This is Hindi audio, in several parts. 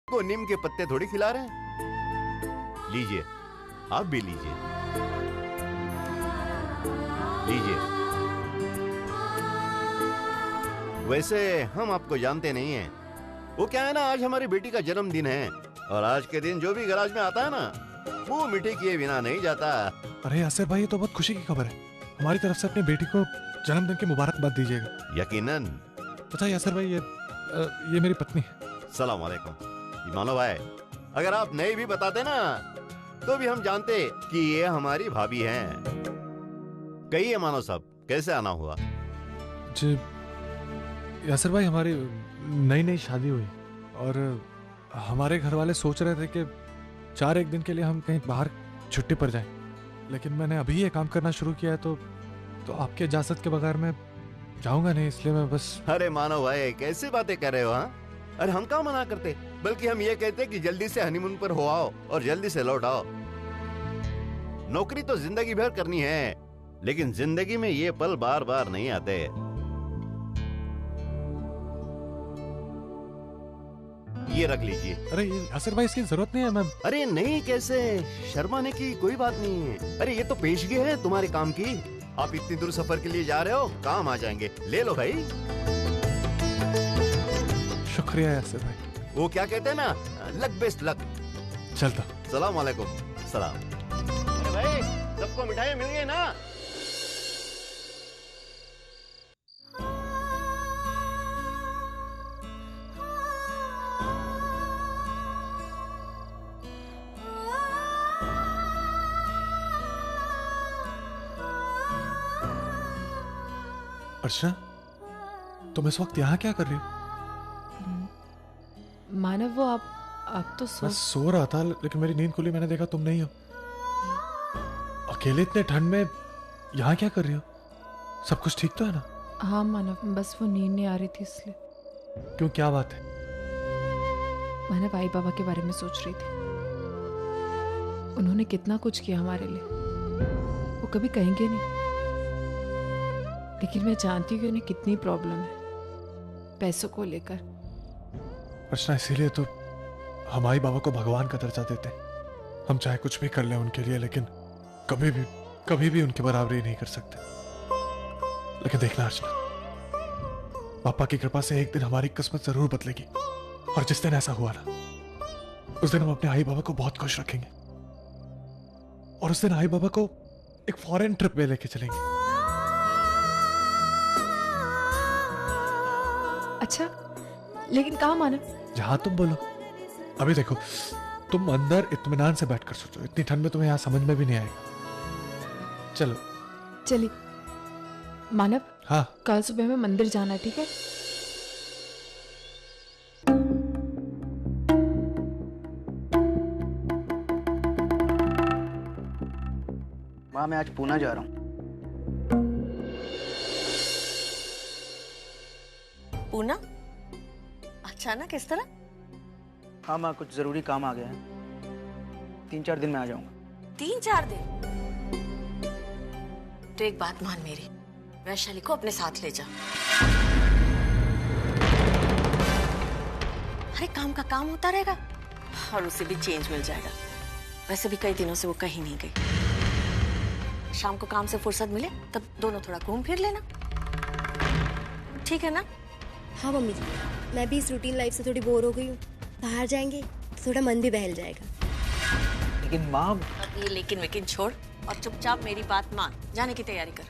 को नीम के पत्ते थोड़ी खिला रहे हैं। लीजिए, आप भी लीजिए, लीजिए। वैसे हम आपको जानते नहीं हैं। वो क्या है ना, आज हमारी बेटी का जन्मदिन है और आज के दिन जो भी गराज में आता है ना, वो मीठे किए बिना नहीं जाता। अरे यासिर भाई, ये तो बहुत खुशी की खबर है। हमारी तरफ से अपनी बेटी को जन्मदिन की मुबारकबाद दीजिएगा। यकीनन। अच्छा यासिर भाई, ये मेरी पत्नी है। सलाम वालेकुम। मानो भाई, अगर आप नहीं भी बताते ना तो भी हम जानते कि ये हमारी भाभी हैं। कहिए मानो साहब, कैसे आना हुआ? जी यासिर भाई, हमारी नई नई शादी हुई और हमारे घर वाले सोच रहे थे कि 4 दिन के लिए हम कहीं बाहर छुट्टी पर जाएं, लेकिन मैंने अभी ये काम करना शुरू किया है तो आपके इजाजत के बगैर मैं जाऊंगा नहीं, इसलिए मैं बस। अरे मानो भाई, कैसी बातें कर रहे हो? हाँ, अरे हम क्या मना करते, बल्कि हम ये कहते कि जल्दी से हनीमून पर हो आओ और जल्दी से लौट आओ। नौकरी तो जिंदगी भर करनी है, लेकिन जिंदगी में ये पल बार बार नहीं आते। ये रख लीजिए। अरे यासिर भाई, इसकी जरूरत नहीं है। मैं अरे नहीं, कैसे, शर्माने की कोई बात नहीं है। अरे ये तो पेशगी है तुम्हारे काम की। आप इतनी दूर सफर के लिए जा रहे हो, काम आ जाएंगे, ले लो भाई। शुक्रिया यासिर भाई। वो क्या कहते हैं ना, लक बेस्ट लक। चलता। सलाम वालेकुम। सलाम। अरे भाई, सबको मिठाई मिल गई ना? अर्चना, तुम इस वक्त यहाँ क्या कर रही हो? मानव, वो आप तो मैं सो रहा था, लेकिन मेरी नींद खुली, मैंने देखा तुम नहीं हो। अकेले इतने ठंड में यहाँ क्या कर रही हो? सब कुछ ठीक तो है ना? हाँ मानव, बस वो नींद नहीं आ रही थी इसलिए। क्यों, क्या बात है? मानव, आई बाबा के बारे में सोच रही थी। उन्होंने कितना कुछ किया हमारे लिए, वो कभी कहेंगे नहीं, लेकिन मैं जानती हूँ कि उन्हें कितनी प्रॉब्लम है पैसों को लेकर। अर्चना, इसीलिए तो हम आई बाबा को भगवान का दर्जा देते हैं। हम चाहे कुछ भी कर लें उनके लिए, लेकिन कभी भी उनकी बराबरी नहीं कर सकते। लेकिन देखना अर्चना, पापा की कृपा से एक दिन हमारी किस्मत जरूर बदलेगी, और जिस दिन ऐसा हुआ ना, उस दिन हम अपने आई बाबा को बहुत खुश रखेंगे, और उस दिन आई बाबा को एक फॉरेन ट्रिप में लेके चलेंगे। अच्छा, लेकिन कहाँ मानव? जहां तुम बोलो। अभी देखो, तुम अंदर इत्मीनान से बैठकर सोचो, इतनी ठंड में तुम्हें यहाँ समझ में भी नहीं आएगा। चलो चलिए। मानव, हाँ, कल सुबह में मंदिर जाना, ठीक है? माँ, मैं आज पूना जा रहा हूँ। पूना? अचानक किस तरह? हाँ माँ, कुछ जरूरी काम आ गया है। 3-4 दिन में आ जाऊंगा। 3-4 दिन? तो एक बात मान मेरी, वैशाली को अपने साथ ले जा। अरे काम का काम होता रहेगा और उसे भी चेंज मिल जाएगा। वैसे भी कई दिनों से वो कहीं नहीं गई। शाम को काम से फुर्सत मिले तब दोनों थोड़ा घूम फिर लेना, ठीक है ना? हाँ मम्मी जी, मैं भी इस रूटीन लाइफ से थोड़ी बोर हो गई हूँ। बाहर जाएंगे तो थोड़ा मन भी बहल जाएगा। लेकिन माँ। ये लेकिन वेकिन छोड़ और चुपचाप मेरी बात मान, जाने की तैयारी कर।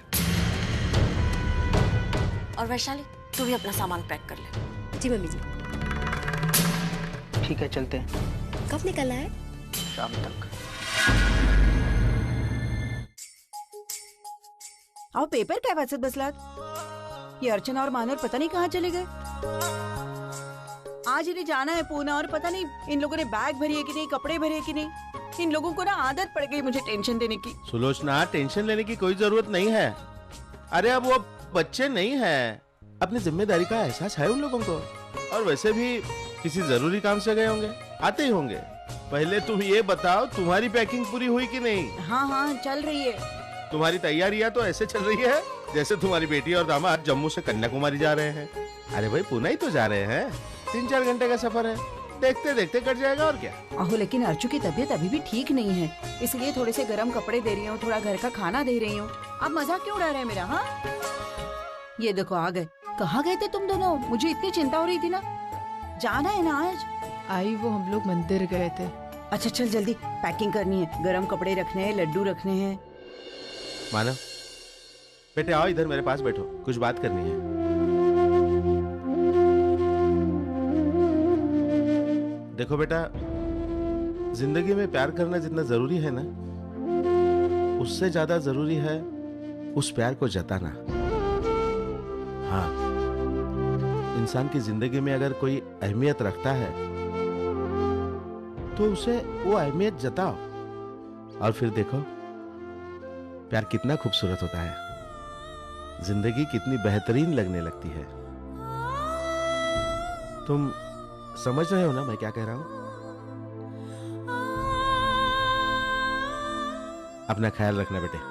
और वैशाली, तू भी अपना सामान पैक कर ले। जी मम्मी जी। ठीक है, चलते हैं। कब निकलना है? शाम तक। अहो पेपर काय वाचत बसलात? ये अर्चना और मानव पता नहीं कहाँ चले गए। आज इन्हें जाना है पूना, और पता नहीं इन लोगों ने बैग भरी है कि नहीं, कपड़े भरे कि नहीं। इन लोगों को ना आदत पड़ गई मुझे टेंशन देने की। सुलोचना, टेंशन लेने की कोई जरूरत नहीं है। अरे अब वो बच्चे नहीं हैं, अपनी जिम्मेदारी का एहसास है उन लोगों को। और वैसे भी किसी जरूरी काम से गए होंगे, आते ही होंगे। पहले तुम ये बताओ, तुम्हारी पैकिंग पूरी हुई कि नहीं? हाँ हाँ, चल रही है। तुम्हारी तैयारियां तो ऐसे चल रही है जैसे तुम्हारी बेटी और दामाद जम्मू से कन्याकुमारी जा रहे हैं। अरे भाई, पुणे ही तो जा रहे हैं, 3-4 घंटे का सफर है। देखते देखते कट जाएगा और क्या। आहो, लेकिन अर्चू की तबीयत अभी भी ठीक नहीं है, इसलिए थोड़े से गर्म कपड़े दे रही हूँ, थोड़ा घर का खाना दे रही हूँ। आप मजाक क्यों उड़ा रहे हैं मेरा? हाँ, ये देखो आ गए। कहाँ गए थे तुम दोनों? मुझे इतनी चिंता हो रही थी ना। जाना है ना आज? आई वो हम लोग मंदिर गए थे। अच्छा चल जल्दी पैकिंग करनी है, गरम कपड़े रखने हैं, लड्डू रखने हैं। मानव बेटे आओ इधर मेरे पास बैठो, कुछ बात करनी है। देखो बेटा, जिंदगी में प्यार करना जितना जरूरी है ना, उससे ज्यादा जरूरी है उस प्यार को जताना। हाँ, इंसान की जिंदगी में अगर कोई अहमियत रखता है तो उसे वो अहमियत जताओ, और फिर देखो प्यार कितना खूबसूरत होता है, जिंदगी कितनी बेहतरीन लगने लगती है। तुम समझ रहे हो ना मैं क्या कह रहा हूं? अपना ख्याल रखना बेटे।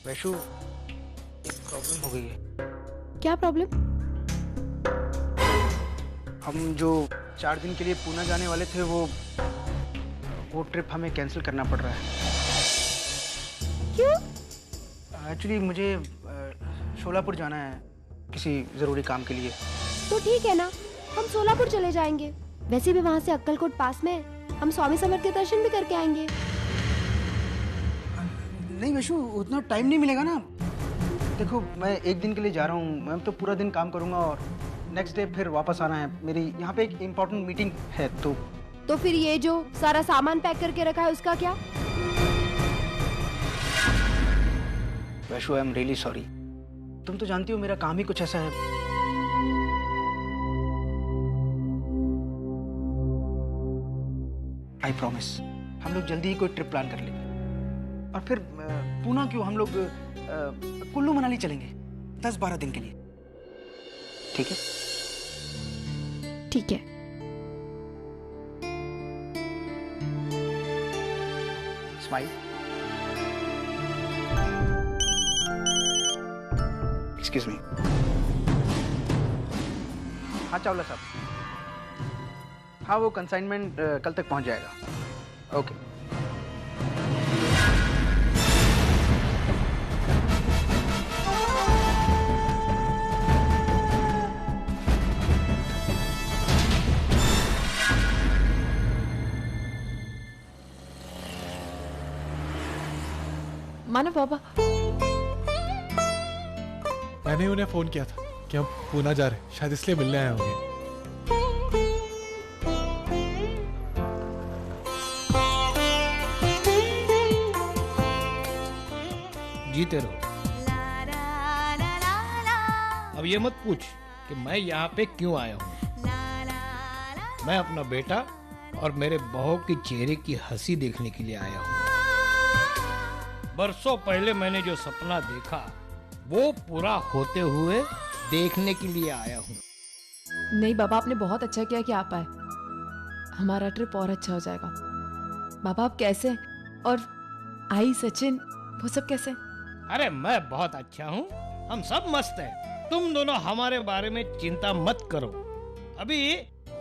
वैशु, एक प्रॉब्लम हो गई है। क्या प्रॉब्लम? हम जो 4 दिन के लिए पूना जाने वाले थे, वो ट्रिप हमें कैंसिल करना पड़ रहा है। क्यों? एक्चुअली मुझे शोलापुर जाना है किसी ज़रूरी काम के लिए। तो ठीक है ना, हम सोलापुर चले जाएंगे। वैसे भी वहाँ से अक्कलकोट पास में है, हम स्वामी समर्थ के दर्शन भी करके आएंगे। नहीं वैशु, उतना टाइम नहीं मिलेगा ना। देखो मैं एक दिन के लिए जा रहा हूँ, मैं तो पूरा दिन काम करूँगा और नेक्स्ट डे फिर वापस आना है। मेरी यहाँ पे एक इम्पोर्टेंट मीटिंग है। तो फिर ये जो सारा सामान पैक करके रखा है उसका क्या? Vaishu, I am really sorry. तुम तो जानती हो मेरा काम ही कुछ ऐसा है। आई प्रॉमिस, हम लोग जल्दी ही कोई ट्रिप प्लान कर लेंगे। और फिर पूना क्यों, हम लोग कुल्लू मनाली चलेंगे 10-12 दिन के लिए। ठीक है? ठीक है। स्माइल। Excuse me. हाँ चावला साहब, हाँ वो कंसाइनमेंट कल तक पहुंच जाएगा। ओके। मानव बाबा, मैंने उन्हें फोन किया था कि हम पूना जा रहे, शायद इसलिए मिलने आए होंगे। जीते रहो। अब ये मत पूछ कि मैं यहाँ पे क्यों आया हूँ। मैं अपना बेटा और मेरे बहू के चेहरे की हंसी देखने के लिए आया हूँ। बरसों पहले मैंने जो सपना देखा वो पूरा होते हुए देखने के लिए आया हूँ। नहीं बाबा, आपने बहुत अच्छा किया कि आप आए। हमारा ट्रिप और अच्छा हो जाएगा। बाबा आप कैसे हैं? और आई, सचिन, वो सब कैसे? अरे मैं बहुत अच्छा हूँ, हम सब मस्त हैं। तुम दोनों हमारे बारे में चिंता मत करो। अभी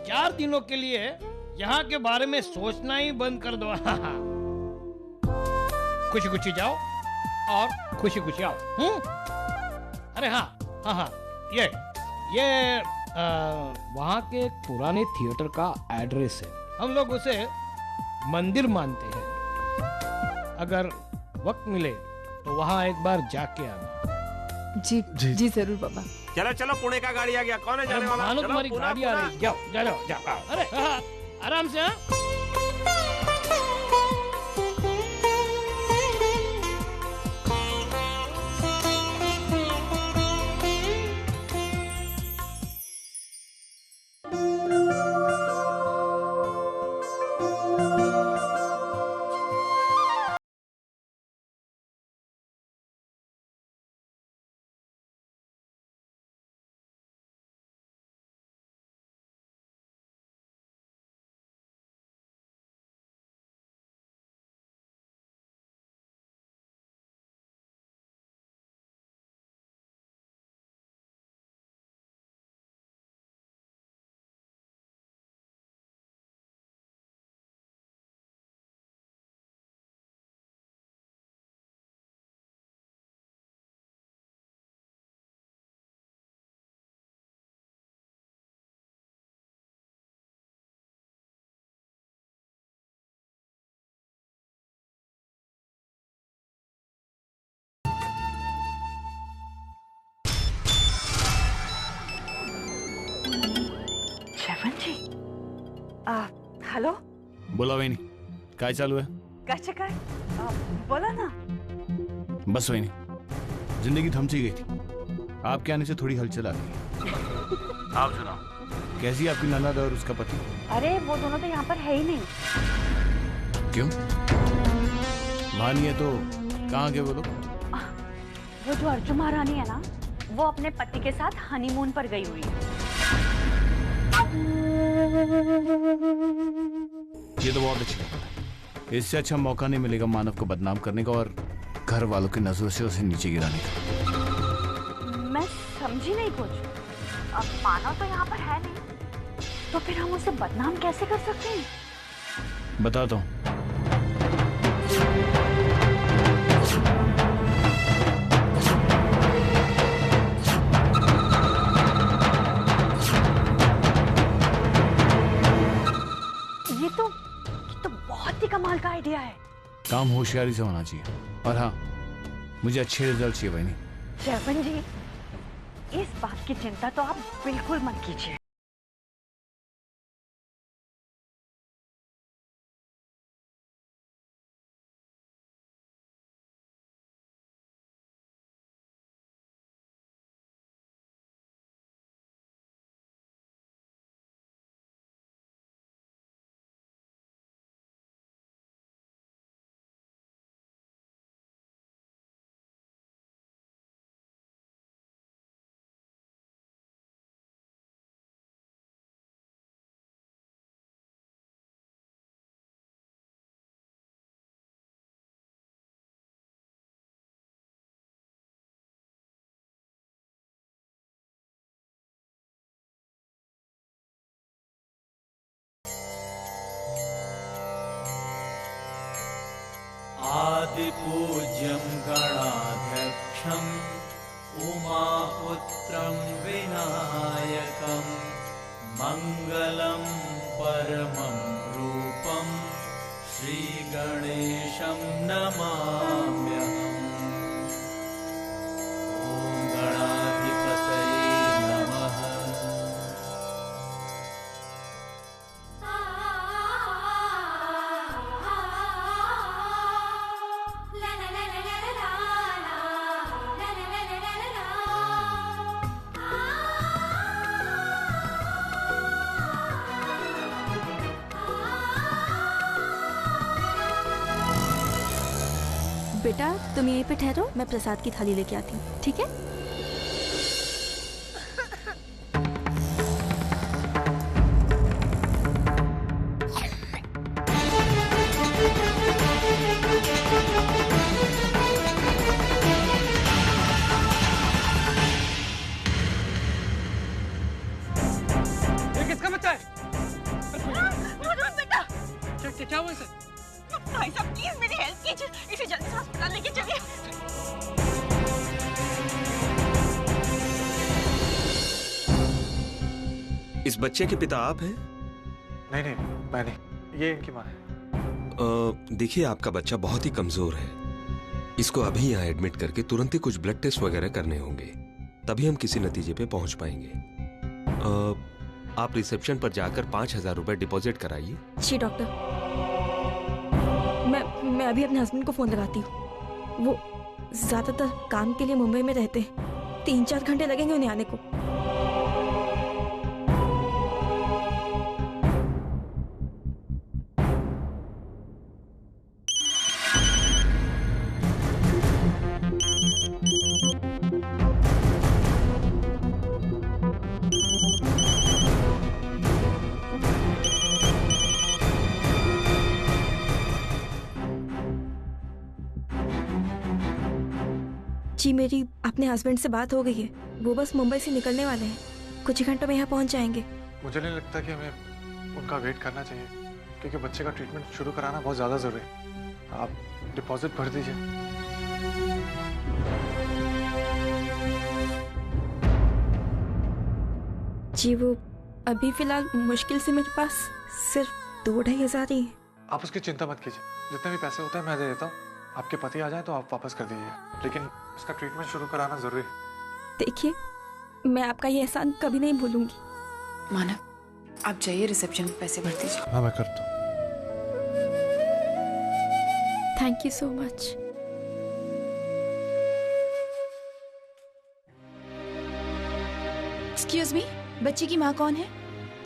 4 दिनों के लिए यहाँ के बारे में सोचना ही बंद कर दो। खुशी खुशी जाओ और खुशी खुशी आओ। अरे हाँ, ये वहाँ के एक पुराने थिएटर का एड्रेस है। हम लोग उसे मंदिर मानते हैं। अगर वक्त मिले तो वहाँ एक बार जाके आना। जी जी, जी जरूर बाबा। चलो चलो, पुणे का गाड़ी आ गया। कौन है जाने वाला? मानो तुम्हारी गाड़ी आ रही। जाओ। अरे आराम से। जयवंत जी हेलो बोला वही काय चालू है? कैसे काय बोला ना। बस वही नहीं, जिंदगी थमसी गई थी, आपके आने से थोड़ी हलचल आ गई। आप सुनाओ, कैसी है आपकी ननद और उसका पति? अरे वो दोनों तो यहाँ पर है ही नहीं। क्यों? वहां नहीं है तो कहाँ गए वो लोग? वो जो अर्जुन महारानी है ना, वो अपने पति के साथ हनीमून पर गई हुई है। ये तो बहुत अच्छी बात है। इससे अच्छा मौका नहीं मिलेगा मानव को बदनाम करने का और घर वालों की नजरों से उसे नीचे गिराने का। मैं समझी नहीं कुछ। अब मानव तो यहाँ पर है नहीं, तो फिर हम उसे बदनाम कैसे कर सकते हैं? बताता हूँ। ये तो बहुत ही कमाल का आइडिया है। काम होशियारी से होना चाहिए और हाँ, मुझे अच्छे रिजल्ट चाहिए बहनी। जयवंत जी, इस बात की चिंता तो आप बिल्कुल मत कीजिए। आदिपूज्यं गणाध्यक्षम् उमापुत्रं विनायकं मङ्गलं परमं रूपं श्रीगणेशं नमाम्यहम्। ॐ गणाधिपतये नमः। बेटा तुम यहीं पे ठहरो, मैं प्रसाद की थाली लेके आती हूँ, ठीक है? ये किसका बच्चा है? बेटा क्या हुआ इसे? भाई साहब प्लीज मेरी हेल्प कीजिए, इसे जल्दी से अस्पताल लेके चलिए। इस बच्चे के पिता आप हैं? नहीं नहीं, मैं नहीं, ये इनकी माँ है। देखिए आपका बच्चा बहुत ही कमजोर है, इसको अभी यहाँ एडमिट करके तुरंत ही कुछ ब्लड टेस्ट वगैरह करने होंगे, तभी हम किसी नतीजे पे पहुंच पाएंगे। आप रिसेप्शन पर जाकर 5,000 रुपए डिपॉजिट कराइए। जी डॉक्टर, मैं अभी अपने हस्बैंड को फोन लगाती हूँ। वो ज्यादातर काम के लिए मुंबई में रहते हैं, 3-4 घंटे लगेंगे उन्हें आने को। जी मेरी अपने हस्बैंड से बात हो गई है, वो बस मुंबई से निकलने वाले हैं, कुछ ही घंटों में यहाँ पहुँच जाएंगे। मुझे नहीं लगता कि हमें उनका वेट करना चाहिए, क्योंकि बच्चे का ट्रीटमेंट शुरू कराना बहुत ज़्यादा ज़रूरी है। आप डिपॉजिट भर दीजिए। जी वो अभी फिलहाल मुश्किल से मेरे पास सिर्फ 2-2.5 हज़ार ही है। आप उसकी चिंता मत कीजिए, जितने भी पैसे होते हैं मैं दे देता हूँ। आपके पति आ जाए तो आप वापस कर दीजिए, लेकिन उसका ट्रीटमेंट शुरू कराना जरूरी है। देखिए मैं आपका ये एहसान कभी नहीं भूलूंगी। मानव आप जाइए रिसेप्शन पे पैसे भर दीजिए। हाँ मैं करता हूँ। Thank you so much. Excuse me, बच्ची की माँ कौन है?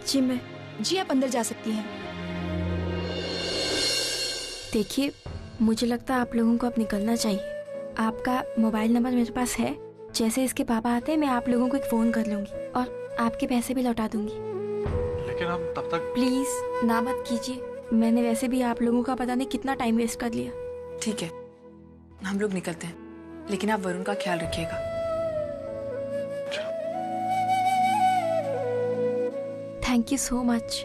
जी मैं। जी आप अंदर जा सकती हैं। देखिए, मुझे लगता है आप लोगों को अब निकलना चाहिए। आपका मोबाइल नंबर मेरे पास है। जैसे इसके पापा आते हैं मैं आप लोगों को एक फ़ोन कर लूँगी और आपके पैसे भी लौटा दूँगी। लेकिन हम तब तक। प्लीज़ ना मत कीजिए, मैंने वैसे भी आप लोगों का पता नहीं कितना टाइम वेस्ट कर लिया। ठीक है, हम लोग निकलते हैं, लेकिन आप वरुण का ख्याल रखिएगा। Thank you so much.